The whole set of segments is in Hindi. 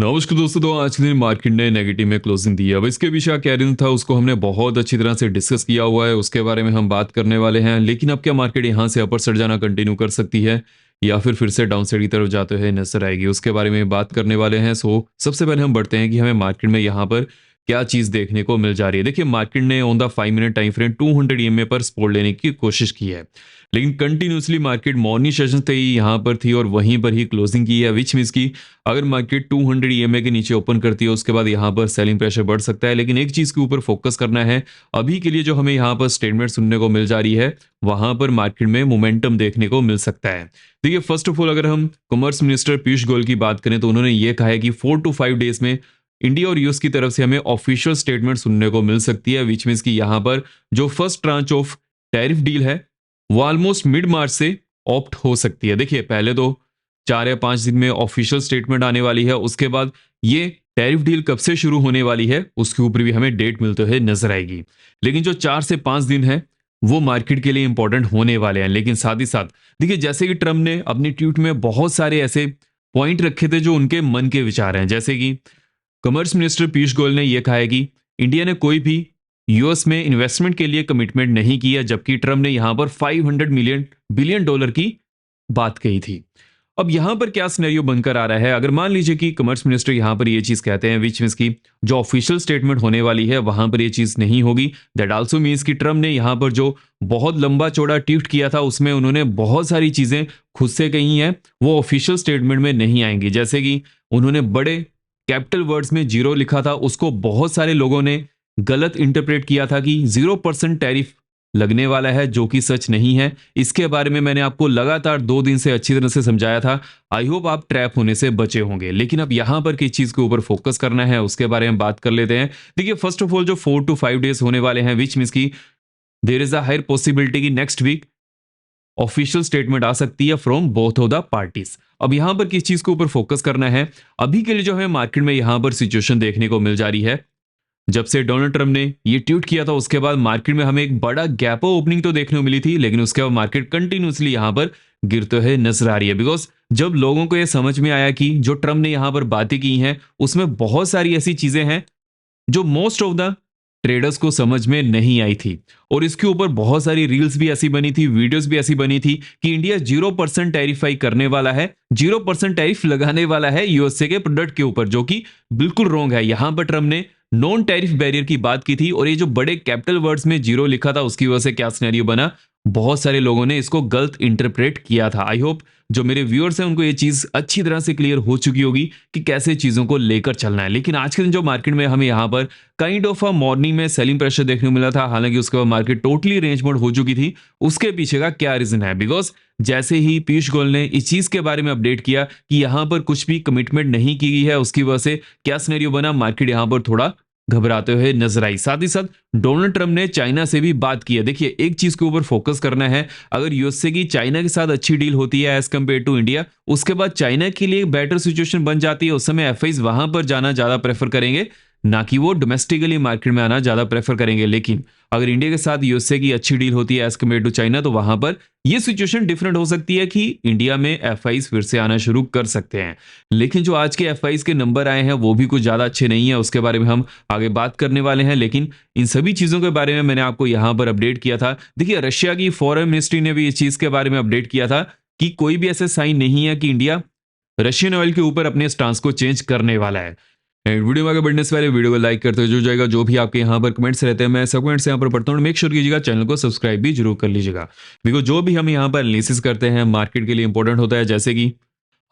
नमस्कार दोस्तों। तो आज के दिन मार्केट ने नेगेटिव में क्लोजिंग दी है। अब इसके पीछे क्या रीजन था उसको हमने बहुत अच्छी तरह से डिस्कस किया हुआ है, उसके बारे में हम बात करने वाले हैं। लेकिन अब क्या मार्केट यहाँ से अपर साइड जाना कंटिन्यू कर सकती है या फिर से डाउन साइड की तरफ जाते हुए नजर आएगी, उसके बारे में बात करने वाले हैं। सो सबसे पहले हम बढ़ते हैं कि हमें मार्केट में यहाँ पर क्या चीज देखने को मिल जा रही है। देखिए, मार्केट ने on the 5 minute time frame 200 EMA पर सपोर्ट लेने की कोशिश की है, लेकिन कंटिन्यूसली मार्केट मॉर्निंग सेशन से ही यहाँ पर थी और वहीं पर ही क्लोजिंग की है। विच मीन्स की अगर मार्केट 200 ईएमए के नीचे ओपन करती है उसके बाद यहाँ पर सेलिंग प्रेशर बढ़ सकता है। लेकिन एक चीज के ऊपर फोकस करना है अभी के लिए, जो हमें यहाँ पर स्टेटमेंट सुनने को मिल जा रही है वहां पर मार्केट में मोमेंटम देखने को मिल सकता है। देखिए, फर्स्ट ऑफ ऑल अगर हम कॉमर्स मिनिस्टर पीयूष गोयल की बात करें तो उन्होंने ये कहा है कि 4 to 5 डेज में इंडिया और यूएस की तरफ से हमें ऑफिशियल स्टेटमेंट सुनने को मिल सकती है। विच मीन्स की यहाँ पर जो first tranche of tariff deal है वो ऑलमोस्ट मिड मार्च से ऑप्ट हो सकती है। देखिए, पहले तो 4 या 5 दिन में ऑफिशियल स्टेटमेंट आने वाली है, उसके बाद ये टैरिफ डील कब से शुरू होने वाली है उसके ऊपर भी हमें डेट मिलते हुए नजर आएगी। लेकिन जो 4 से 5 दिन है वो मार्केट के लिए इंपॉर्टेंट होने वाले हैं। लेकिन साथ ही साथ देखिए, जैसे कि ट्रम्प ने अपनी ट्वीट में बहुत सारे ऐसे पॉइंट रखे थे जो उनके मन के विचार हैं। जैसे कि कॉमर्स मिनिस्टर पीयूष गोयल ने यह कहा है कि इंडिया ने कोई भी यूएस में इन्वेस्टमेंट के लिए कमिटमेंट नहीं किया, जबकि ट्रम्प ने यहां पर 500 बिलियन डॉलर की बात कही थी। अब यहां पर क्या सिनेरियो बनकर आ रहा है, अगर मान लीजिए कि कॉमर्स मिनिस्टर यहां पर ये चीज कहते हैं विच मीन्स की जो ऑफिशियल स्टेटमेंट होने वाली है वहां पर ये चीज नहीं होगी। दैट आल्सो मीन्स कि ट्रम्प ने यहां पर जो बहुत लंबा चौड़ा ट्वीट किया था उसमें उन्होंने बहुत सारी चीजें खुद से कही हैं, वो ऑफिशियल स्टेटमेंट में नहीं आएंगी। जैसे कि उन्होंने बड़े कैपिटल वर्ड्स में जीरो लिखा था, उसको बहुत सारे लोगों ने गलत इंटरप्रेट किया था कि 0% टैरिफ लगने वाला है, जो कि सच नहीं है। इसके बारे में मैंने आपको लगातार 2 दिन से अच्छी तरह से समझाया था। आई होप आप ट्रैप होने से बचे होंगे। लेकिन अब यहां पर किस चीज के ऊपर फोकस करना है उसके बारे में बात कर लेते हैं। देखिए, फर्स्ट ऑफ ऑल जो 4 to 5 डेज होने वाले हैं, विच मीन्स की there is a higher possibility कि नेक्स्ट वीक ऑफिशियल स्टेटमेंट आ सकती है from both of the parties. अब यहां पर किस चीज के ऊपर फोकस करना है, अभी के लिए जो है मार्केट में यहां पर सिचुएशन देखने को मिल जा रही है। जब से डोनाल्ड ट्रम्प ने ये ट्वीट किया था उसके बाद मार्केट में हमें एक बड़ा गैप ओपनिंग तो देखने को मिली थी, लेकिन उसके बाद मार्केट कंटिन्यूसली यहां पर गिरते हुए नजर आ रही है। बिकॉज जब लोगों को यह समझ में आया कि जो ट्रम्प ने यहां पर बातें की हैं उसमें बहुत सारी ऐसी चीजें हैं जो मोस्ट ऑफ द ट्रेडर्स को समझ में नहीं आई थी, और इसके ऊपर बहुत सारी रील्स भी ऐसी बनी थी, वीडियोस भी ऐसी बनी थी कि इंडिया 0% टैरिफाई करने वाला है, 0% टैरिफ लगाने वाला है यूएसए के प्रोडक्ट के ऊपर, जो कि बिल्कुल रॉन्ग है। यहां पर ट्रम्प ने नॉन टैरिफ बैरियर की बात की थी, और ये जो बड़े कैपिटल वर्ड्स में जीरो लिखा था उसकी वजह से क्या सिनेरियो बना, बहुत सारे लोगों ने इसको गलत इंटरप्रेट किया था। आई होप जो मेरे व्यूअर्स हैं उनको ये चीज अच्छी तरह से क्लियर हो चुकी होगी कि कैसे चीजों को लेकर चलना है। लेकिन आज के दिन जो मार्केट में हमें यहाँ पर काइंड ऑफ अ मॉर्निंग में सेलिंग प्रेशर देखने को मिला था, हालांकि उसके बाद मार्केट टोटली रेंज मोड हो चुकी थी। उसके पीछे का क्या रीजन है, बिकॉज जैसे ही पीयूष गोयल ने इस चीज के बारे में अपडेट किया कि यहां पर कुछ भी कमिटमेंट नहीं की गई है, उसकी वजह से क्या सिनेरियो बना, मार्केट यहां पर थोड़ा घबराते हुए नजर आई। साथ ही साथ डोनाल्ड ट्रम्प ने चाइना से भी बात की है। देखिए, एक चीज के ऊपर फोकस करना है, अगर यूएसए की चाइना के साथ अच्छी डील होती है एज कंपेयर टू इंडिया, उसके बाद चाइना के लिए बेटर सिचुएशन बन जाती है, उस समय एफआईज वहां पर जाना ज्यादा प्रेफर करेंगे, ना कि वो डोमेस्टिकली मार्केट में आना ज्यादा प्रेफर करेंगे। लेकिन अगर इंडिया के साथ यूएसए की अच्छी डील होती है एज कम्पेयर टू चाइना, तो वहां पर ये सिचुएशन डिफरेंट हो सकती है कि इंडिया में एफआईज फिर से आना शुरू कर सकते हैं। लेकिन जो आज के एफआईज के नंबर आए हैं वो भी कुछ ज्यादा अच्छे नहीं है, उसके बारे में हम आगे बात करने वाले हैं। लेकिन इन सभी चीजों के बारे में मैंने आपको यहां पर अपडेट किया था। देखिए, रशिया की फॉरेन मिनिस्ट्री ने भी इस चीज के बारे में अपडेट किया था कि कोई भी ऐसे साइन नहीं है कि इंडिया रशियन ऑयल के ऊपर अपने स्टांस को चेंज करने वाला है। एंड वीडियो में आगे बढ़ने से पहले वीडियो को लाइक करते जो जाएगा, जो भी आपके यहाँ पर कमेंट्स रहते हैं मैं सब कमेंट्स यहाँ पर पढ़ता हूँ। मेक श्योर कीजिएगा चैनल को सब्सक्राइब भी जरूर कर लीजिएगा, बिकॉज जो भी हम यहाँ पर एनालिसिस करते हैं मार्केट के लिए इंपॉर्टेंट होता है। जैसे कि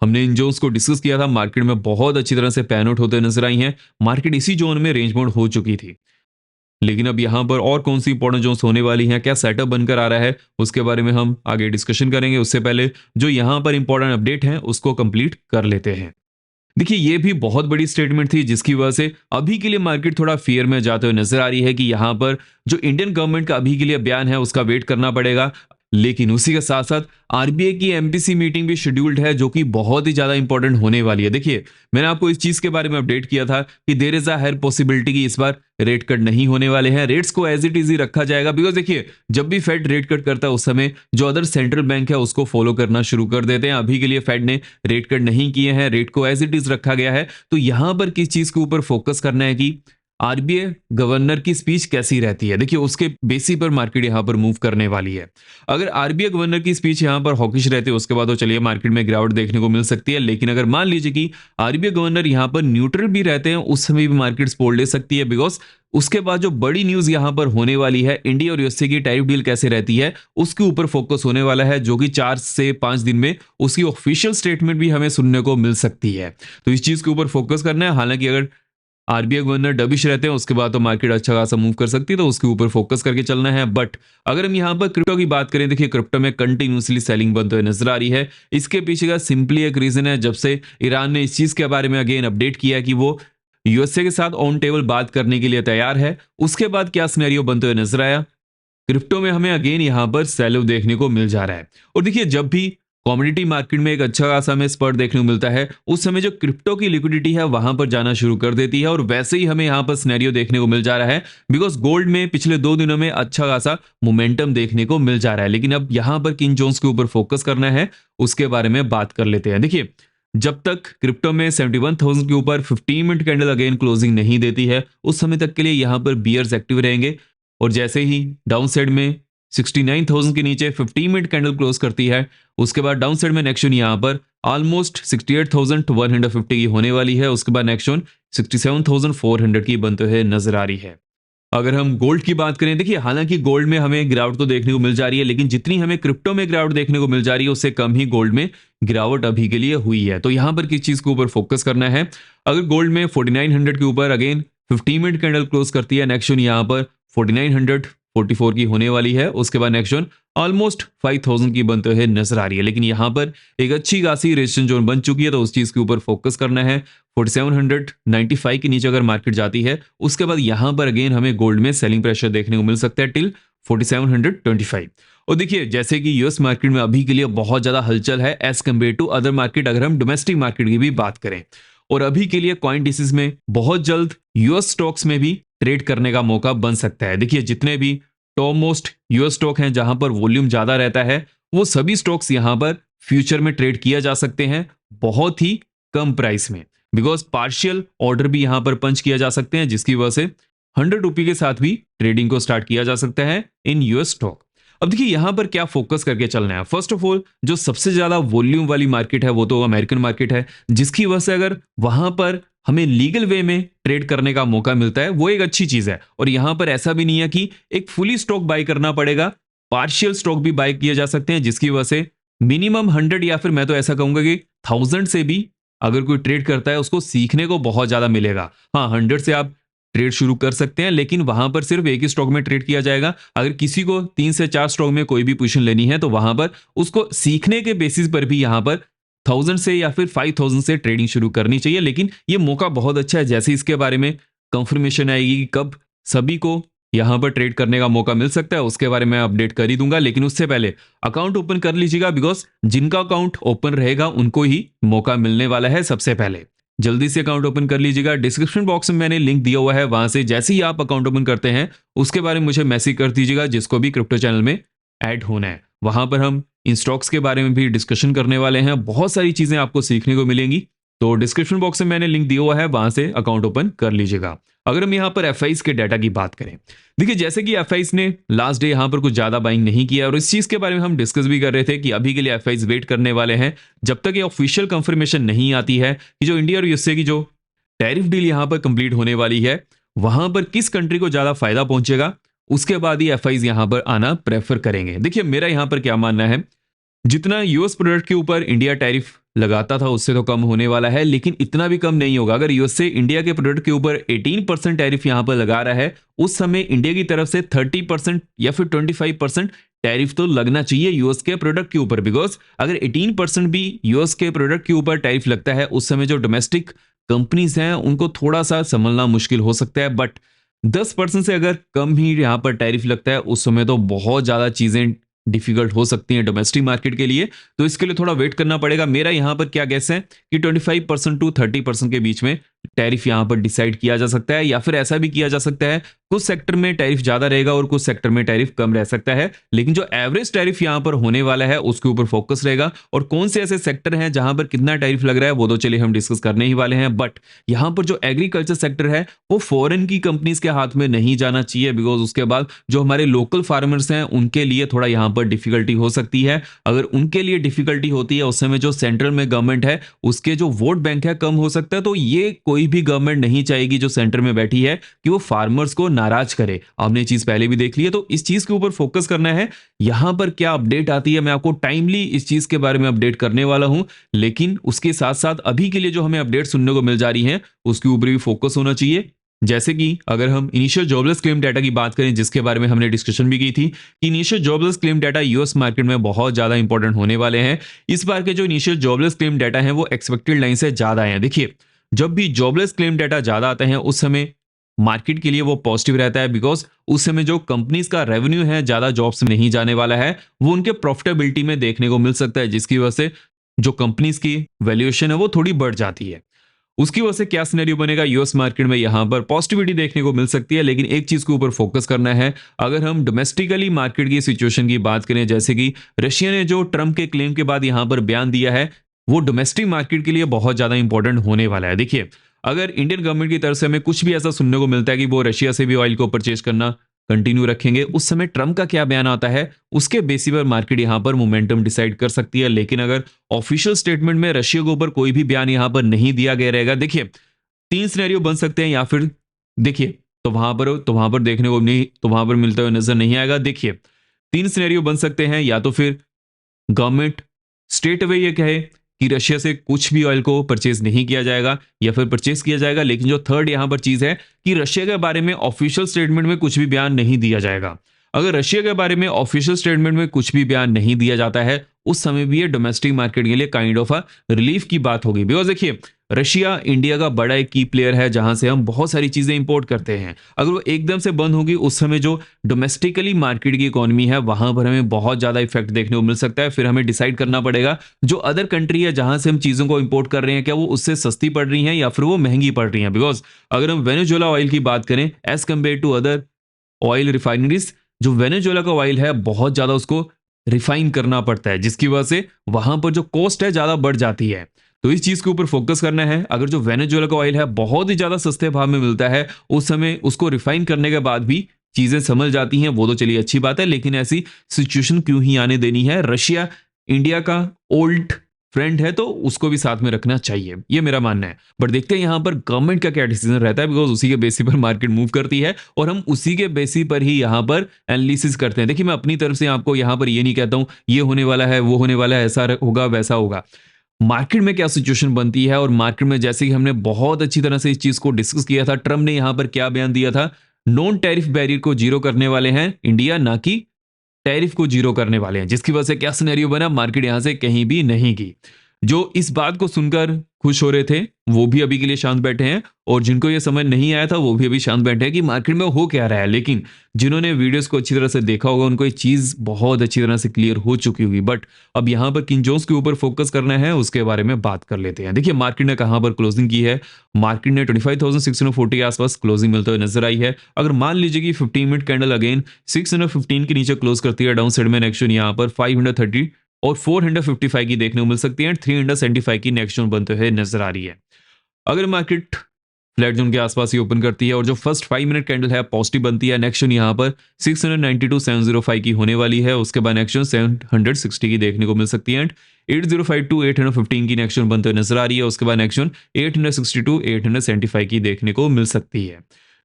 हमने इन जोन्स को डिस्कस किया था, मार्केट में बहुत अच्छी तरह से पैन आउट होते नजर आई हैं। मार्केट इसी जोन में रेंज बाउंड हो चुकी थी, लेकिन अब यहाँ पर और कौन सी इंपॉर्टेंट जोन्स होने वाली हैं, क्या सेटअप बनकर आ रहा है, उसके बारे में हम आगे डिस्कशन करेंगे। उससे पहले जो यहाँ पर इंपॉर्टेंट अपडेट है उसको कंप्लीट कर लेते हैं। देखिए, ये भी बहुत बड़ी स्टेटमेंट थी जिसकी वजह से अभी के लिए मार्केट थोड़ा फियर में जाते हुए नजर आ रही है कि यहां पर जो इंडियन गवर्नमेंट का अभी के लिए बयान है उसका वेट करना पड़ेगा। लेकिन उसी के साथ साथ आरबीआई की एमपीसी मीटिंग भी शेड्यूल्ड है, जो कि बहुत ही ज्यादा इंपॉर्टेंट होने वाली है। देखिए, मैंने आपको इस चीज के बारे में अपडेट किया था कि there is a higher possibility कि इस बार रेट कट नहीं होने वाले हैं, रेट्स को एज इट इज ही रखा जाएगा। बिकॉज देखिए, जब भी फेड रेट कट करता है उस समय जो अदर सेंट्रल बैंक है उसको फॉलो करना शुरू कर देते हैं। अभी के लिए फेड ने रेट कट नहीं किए हैं, रेट को एज इट इज रखा गया है। तो यहां पर किस चीज के ऊपर फोकस करना है कि आरबीआई गवर्नर की स्पीच कैसी रहती है। देखिए, उसके बेसिस पर मार्केट यहां पर मूव करने वाली है। अगर आरबीआई गवर्नर की स्पीच यहां पर हॉकिश रहती है उसके बाद तो चलिए मार्केट में गिरावट देखने को मिल सकती है। लेकिन अगर मान लीजिए कि आरबीआई गवर्नर यहां पर न्यूट्रल भी रहते हैं, उस समय भी मार्केट सपोर्ट ले सकती है। बिकॉज उसके बाद जो बड़ी न्यूज यहां पर होने वाली है, इंडिया और यूएसए की टैरिफ डील कैसे रहती है उसके ऊपर फोकस होने वाला है, जो कि 4 से 5 दिन में उसकी ऑफिशियल स्टेटमेंट भी हमें सुनने को मिल सकती है। तो इस चीज के ऊपर फोकस करना है। हालांकि अगर आरबीआई गवर्नर डबिश रहते हैं उसके बाद तो मार्केट अच्छा खासा मूव कर सकती है, तो उसके ऊपर फोकस करके चलना है। बट अगर हम यहां पर क्रिप्टो की बात करें, देखिए क्रिप्टो में कंटिन्यूसली सेलिंग बनते हुए नजर आ रही है। इसके पीछे का सिंपली एक रीजन है, जब से ईरान ने इस चीज के बारे में अगेन अपडेट किया कि वो यूएसए के साथ ऑन टेबल बात करने के लिए तैयार है, उसके बाद क्या सिनेरियो बनते हुए नजर आया। क्रिप्टो में हमें अगेन यहां पर सेल देखने को मिल जा रहा है। और देखिए, जब भी कमोडिटी मार्केट में एक अच्छा खासा हमें स्पर्ट देखने को मिलता है, उस समय जो क्रिप्टो की लिक्विडिटी है वहां पर जाना शुरू कर देती है। और वैसे ही हमें यहां पर सिनेरियो देखने को मिल जा रहा है। बिकॉज गोल्ड में पिछले 2 दिनों में अच्छा खासा मोमेंटम देखने को मिल जा रहा है। लेकिन अब यहां पर किन जोन्स के ऊपर फोकस करना है उसके बारे में बात कर लेते हैं। देखिए, जब तक क्रिप्टो में 71,000 के ऊपर 15 मिनट कैंडल अगेन क्लोजिंग नहीं देती है, उस समय तक के लिए यहां पर बियर्स एक्टिव रहेंगे। और जैसे ही डाउन साइड में 69,000 के नीचे 15 मिनट कैंडल क्लोज करती है, उसके बाद डाउन साइड में नेक्स्ट जोन यहां पर ऑलमोस्ट 68,150 की होने वाली है। उसके बाद नेक्स्ट जोन 67,400 की बनते हुए नजर आ रही है। अगर हम गोल्ड की बात करें, देखिए हालांकि गोल्ड में हमें गिरावट तो देखने को मिल जा रही है, लेकिन जितनी हमें क्रिप्टो में गिरावट देखने को मिल जा रही है उससे कम ही गोल्ड में गिरावट अभी के लिए हुई है। तो यहां पर किस चीज के ऊपर फोकस करना है। अगर गोल्ड में 4900 के ऊपर अगेन 15 मिनट कैंडल क्लोज करती है, नेक्स्ट जोन यहां पर 4944 की होने वाली है। उसके बाद नेक्स्ट जोन ऑलमोस्ट 5000 की बनते हुए नजर आ रही है। लेकिन यहां पर एक अच्छी खासी रेजिस्टेंस जोन बन चुकी है, तो उस चीज के ऊपर फोकस करना है। 4795 के नीचे अगर मार्केट जाती है, उसके बाद यहां पर अगेन हमें गोल्ड में सेलिंग प्रेशर देखने को मिल सकता है टिल 4725। और देखिए, जैसे कि यूएस मार्केट में अभी के लिए बहुत ज्यादा हलचल है as compare to other market, अगर हम डोमेस्टिक मार्केट की भी बात करें। और अभी के लिए कॉइन डिसीज में बहुत जल्द यूएस स्टॉक्स में भी ट्रेड करने का मौका बन सकता है। देखिए, जितने भी टॉप मोस्ट यूएस स्टॉक हैं जहां पर वॉल्यूम ज्यादा रहता है, वो सभी स्टॉक्स यहां पर फ्यूचर में ट्रेड किया जा सकते हैं बहुत ही कम प्राइस में। बिकॉज पार्शियल ऑर्डर भी यहां पर पंच किया जा सकते हैं, जिसकी वजह से 100 रुपये के साथ भी ट्रेडिंग को स्टार्ट किया जा सकता है इन यूएस स्टॉक। अब देखिए, यहां पर क्या फोकस करके चलना है। फर्स्ट ऑफ ऑल, जो सबसे ज्यादा वॉल्यूम वाली मार्केट है वो तो अमेरिकन मार्केट है, जिसकी वजह से अगर वहां पर हमें लीगल वे में ट्रेड करने का मौका मिलता है वो एक अच्छी चीज है। और यहां पर ऐसा भी नहीं है कि एक फुली स्टॉक बाय करना पड़ेगा, पार्शियल स्टॉक भी बाय किए जा सकते हैं, जिसकी वजह से मिनिमम 100 या फिर मैं तो ऐसा कहूंगा कि 1000 से भी अगर कोई ट्रेड करता है उसको सीखने को बहुत ज्यादा मिलेगा। हाँ, 100 से आप ट्रेड शुरू कर सकते हैं, लेकिन वहां पर सिर्फ एक ही स्टॉक में ट्रेड किया जाएगा। अगर किसी को 3 से 4 स्टॉक में कोई भी पोजीशन लेनी है तो वहां पर उसको सीखने के बेसिस पर भी यहां पर 1000 से या फिर 5000 से ट्रेडिंग शुरू करनी चाहिए। लेकिन ये मौका बहुत अच्छा है, जैसे इसके बारे में कंफर्मेशन आएगी कि कब सभी को यहां पर ट्रेड करने का मौका मिल सकता है, उसके बारे में अपडेट कर ही दूंगा। लेकिन उससे पहले अकाउंट ओपन कर लीजिएगा, बिकॉज जिनका अकाउंट ओपन रहेगा उनको ही मौका मिलने वाला है सबसे पहले। जल्दी से अकाउंट ओपन कर लीजिएगा। डिस्क्रिप्शन बॉक्स में मैंने लिंक दिया हुआ है, वहां से जैसे ही आप अकाउंट ओपन करते हैं उसके बारे में मुझे मैसेज कर दीजिएगा, जिसको भी क्रिप्टो चैनल में ऐड होना है। वहां पर हम इन स्टॉक्स के बारे में भी डिस्कशन करने वाले हैं, बहुत सारी चीजें आपको सीखने को मिलेंगी। तो डिस्क्रिप्शन बॉक्स में मैंने लिंक दिया हुआ है, वहां से अकाउंट ओपन कर लीजिएगा। अगर हम यहाँ पर एफआईस के डाटा की बात करें, देखिए जैसे कि एफआईस ने लास्ट डे यहाँ पर कुछ ज्यादा बाइंग नहीं किया, और इस चीज के बारे में हम डिस्कस भी कर रहे थे कि अभी के लिए एफआईस वेट करने वाले हैं जब तक ये ऑफिशियल कंफर्मेशन नहीं आती है कि जो इंडिया और यूएसए की जो टैरिफ डील यहां पर कंप्लीट होने वाली है वहां पर किस कंट्री को ज्यादा फायदा पहुंचेगा, उसके बाद ही एफआईस यहां पर आना प्रेफर करेंगे। देखिए, मेरा यहां पर क्या मानना है, जितना यूएस प्रोडक्ट के ऊपर इंडिया टैरिफ लगाता था उससे तो कम होने वाला है, लेकिन इतना भी कम नहीं होगा। अगर यूएस से इंडिया के प्रोडक्ट के ऊपर 18% टैरिफ यहां पर लगा रहा है, उस समय इंडिया की तरफ से 30% या फिर 25% टैरिफ तो लगना चाहिए यूएस के प्रोडक्ट के ऊपर। बिकॉज अगर 18% भी यूएस के प्रोडक्ट के ऊपर टैरिफ लगता है, उस समय जो डोमेस्टिक कंपनीज हैं उनको थोड़ा सा संभलना मुश्किल हो सकता है। बट 10% से अगर कम ही यहां पर टैरिफ लगता है, उस समय तो बहुत ज्यादा चीजें डिफिकल्ट हो सकती हैं डोमेस्टिक मार्केट के लिए, तो इसके लिए थोड़ा वेट करना पड़ेगा। मेरा यहाँ पर क्या गेस है कि 25% टू 30% के बीच में टैरिफ यहाँ पर डिसाइड किया जा सकता है, या फिर ऐसा भी किया जा सकता है कुछ सेक्टर में टैरिफ ज्यादा रहेगा और कुछ सेक्टर में टैरिफ कम रह सकता है, लेकिन जो एवरेज टैरिफ यहाँ पर होने वाला है उसके ऊपर फोकस रहेगा। और कौन से ऐसे सेक्टर हैं जहां पर कितना टैरिफ लग रहा है वो तो चलिए हम डिस्कस करने ही वाले हैं, बट यहाँ पर जो एग्रीकल्चर सेक्टर है वो फॉरेन की कंपनीज के हाथ में नहीं जाना चाहिए, बिकॉज उसके बाद जो हमारे लोकल फार्मर्स हैं उनके लिए थोड़ा यहाँ पर डिफिकल्टी हो सकती है। अगर उनके लिए डिफिकल्टी होती है उस समय जो सेंट्रल में गवर्नमेंट है उसके जो वोट बैंक है कम हो सकता है, तो ये कोई भी गवर्नमेंट नहीं चाहेगी जो सेंटर में बैठी है कि वो फार्मर्स को नाराज करे। आपने ये चीज पहले भी देख ली है, तो इस चीज के ऊपर फोकस करना है। यहां पर क्या अपडेट आती है मैं आपको टाइमली इस चीज के बारे में अपडेट करने वाला हूं, लेकिन उसके साथ साथ अभी के लिए जो हमें अपडेट सुनने को मिल जा रही है उसके ऊपर भी फोकस होना चाहिए। जैसे कि अगर हम इनिशियल जॉबलेस क्लेम डाटा की बात करें, जिसके बारे में हमने डिस्कशन भी की थी कि initial jobless claim data US market में बहुत ज्यादा इंपॉर्टेंट होने वाले हैं। इस बार के जो इनिशियल जॉबलेस क्लेम डाटा है वो एक्सपेक्टेड लाइन से ज्यादा है। देखिए, जब भी जॉबलेस क्लेम डाटा ज्यादा आता है उस समय मार्केट के लिए वो पॉजिटिव रहता है, बिकॉज उस समय जो कंपनीज का रेवेन्यू है ज्यादा जॉब्स में नहीं जाने वाला है, वो उनके प्रॉफिटेबिलिटी में देखने को मिल सकता है, जिसकी वजह से जो कंपनीज की वैल्यूएशन है वो थोड़ी बढ़ जाती है। उसकी वजह से क्या सिनेरियो बनेगा यूएस मार्केट में, यहां पर पॉजिटिविटी देखने को मिल सकती है, लेकिन एक चीज के ऊपर फोकस करना है। अगर हम डोमेस्टिकली मार्केट की सिचुएशन की बात करें, जैसे कि रशिया ने जो ट्रंप के क्लेम के बाद यहां पर बयान दिया है, वो डोमेस्टिक मार्केट के लिए बहुत ज्यादा इंपॉर्टेंट होने वाला है। देखिए, अगर इंडियन गवर्नमेंट की तरफ से हमें कुछ भी ऐसा सुनने को मिलता है कि वो रशिया से भी ऑयल को परचेज करना कंटिन्यू रखेंगे, उस समय ट्रम्प का क्या बयान आता है उसके बेसिस पर मार्केट यहां पर मोमेंटम डिसाइड कर सकती है। लेकिन अगर ऑफिशियल स्टेटमेंट में रशिया के ऊपर कोई भी बयान यहां पर नहीं दिया गया रहेगा, देखिए तीन सिनेरियो बन सकते हैं, या फिर देखिए तो वहां पर देखने को नहीं, तो वहां पर मिलता हुआ नजर नहीं आएगा। देखिए, तीन सिनेरियो बन सकते हैं, या तो फिर गवर्नमेंट स्ट्रेट अवे ये कहे कि रशिया से कुछ भी ऑयल को परचेज नहीं किया जाएगा, या फिर परचेज किया जाएगा, लेकिन जो थर्ड यहां पर चीज है कि रशिया के बारे में ऑफिशियल स्टेटमेंट में कुछ भी बयान नहीं दिया जाएगा। अगर रशिया के बारे में ऑफिशियल स्टेटमेंट में कुछ भी बयान नहीं दिया जाता है उस समय भी ये डोमेस्टिक मार्केट के लिए काइंड ऑफ अ रिलीफ की बात होगी, बिकॉज देखिए रशिया इंडिया का बड़ा एक की प्लेयर है जहां से हम बहुत सारी चीजें इंपोर्ट करते हैं। अगर वो एकदम से बंद होगी उस समय जो डोमेस्टिकली मार्केट की इकोनॉमी है वहां पर हमें बहुत ज्यादा इफेक्ट देखने को मिल सकता है। फिर हमें डिसाइड करना पड़ेगा जो अदर कंट्री है जहां से हम चीजों को इंपोर्ट कर रहे हैं क्या वो उससे सस्ती पड़ रही है या फिर वो महंगी पड़ रही है। बिकॉज अगर हम वेनेजुएला ऑयल की बात करें as compare to other oil refineries, जो वेनेजुएला का ऑयल है बहुत ज्यादा उसको रिफाइन करना पड़ता है, जिसकी वजह से वहां पर जो कॉस्ट है ज्यादा बढ़ जाती है। तो इस चीज के ऊपर फोकस करना है। अगर जो वेनेजुएला का ऑयल है बहुत ही ज्यादा सस्ते भाव में मिलता है उस समय उसको रिफाइन करने के बाद भी चीजें समझ जाती हैं, वो तो चलिए अच्छी बात है, लेकिन ऐसी सिचुएशन क्यों ही आने देनी है। रशिया इंडिया का ओल्ड फ्रेंड है तो उसको भी साथ में रखना चाहिए, ये मेरा मानना है। बट देखते हैं यहां पर गवर्नमेंट का क्या डिसीजन रहता है, बिकॉज उसी के बेसिस पर मार्केट मूव करती है और हम उसी के बेसिस पर ही यहां पर एनालिसिस करते हैं। देखिए, मैं अपनी तरफ से आपको यहां पर ये नहीं कहता हूं ये होने वाला है वो होने वाला है, ऐसा होगा वैसा होगा। मार्केट में क्या सिचुएशन बनती है, और मार्केट में जैसे कि हमने बहुत अच्छी तरह से इस चीज को डिस्कस किया था, ट्रम्प ने यहां पर क्या बयान दिया था, नॉन टैरिफ बैरियर को जीरो करने वाले हैं इंडिया, ना कि टैरिफ को जीरो करने वाले हैं, जिसकी वजह से क्या सिनेरियो बना, मार्केट यहां से कहीं भी नहीं गई। जो इस बात को सुनकर खुश हो रहे थे वो भी अभी के लिए शांत बैठे हैं, और जिनको ये समझ नहीं आया था वो भी अभी शांत बैठे हैं कि मार्केट में हो क्या रहा है। लेकिन जिन्होंने वीडियोस को अच्छी तरह से देखा होगा उनको ये चीज बहुत अच्छी तरह से क्लियर हो चुकी होगी। बट अब यहां पर किन जोन्स के ऊपर फोकस करना है उसके बारे में बात कर लेते हैं। देखिए, मार्केट ने कहां पर क्लोजिंग की है, मार्केट ने 25,640 के आसपास क्लोजिंग मिलते हुए नजर आई है। अगर मान लीजिए कि 15 मिनट कैंडल अगेन 615 के नीचे क्लोज करती है, डाउन साइड में नेक्स्ट जोन यहां पर 530 और 455 की देखने को मिल सकती है, 375 की नेक्स्ट जोन बनते हुए नजर आ रही है। अगर मार्केट फ्लैट जोन के आसपास ही ओपन करती है और जो फर्स्ट 5 मिनट कैंडल है पॉजिटिव बनती है, नेक्स्ट जोन यहां पर 692,705 की होने वाली है। उसके बाद नेक्स्ट जोन 760 की देखने को मिल सकती है, 805 टू 815 की नेक्स्ट जोन बनते हुए नजर आ रही है। उसके बाद नेक्स्ट जोन 860 टू 875 की देखने को मिल सकती है।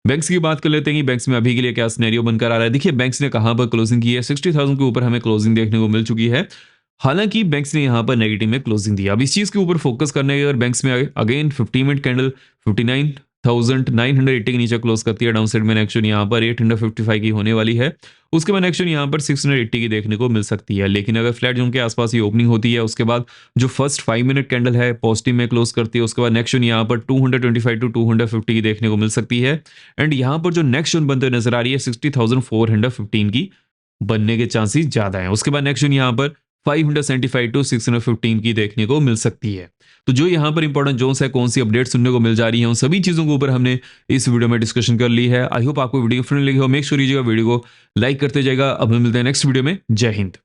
बैंक्स की बात कर लेते हैं कि बैंक्स में अभी के लिए क्या सिनेरियो बनकर आ रहा है। देखिए, बैंक्स ने कहां पर क्लोजिंग की है, 60,000 के ऊपर हमें क्लोजिंग देखने को मिल चुकी है। हालांकि बैंक्स ने यहां पर नेगेटिव में क्लोजिंग दिया। अब इस चीज के ऊपर फोकस करने के अगर बैंक्स में अगेन 50 मिनट कैंडल 59,980 के नीचे क्लोज करती है, डाउन साइड में नेक्स्ट यहां पर 855 की होने वाली है। उसके बाद नेक्स्ट यहां पर 680 की देखने को मिल सकती है। लेकिन अगर फ्लैट जोन के आसपास ही ओपनिंग होती है उसके बाद जो फर्स्ट 5 मिनट कैंडल है पॉजिटिव में क्लोज करती है, उसके बाद नेक्स्ट यहां पर 225 टू 250 की देखने को मिल सकती है। एंड यहां पर जो नेक्स्ट जोन बनते हुए नजर आ रही है 60,415 की, बनने के चांसेस ज़्यादा हैं। उसके बाद नेक्स्ट जोन यहाँ पर 575 टू 615 की देखने को मिल सकती है। तो जो यहाँ पर इंपॉर्टेंट जोन्स है, कौन सी अपडेट सुनने को मिल जा रही है, उन सभी चीज़ों के ऊपर हमने इस वीडियो में डिस्कशन कर ली है। आई होप आपको वीडियो फ्रेंडली लगी हो। मेक श्योर वीडियो को लाइक करते जाएगा। अब हम मिलते हैं नेक्स्ट वीडियो में। जय हिंद।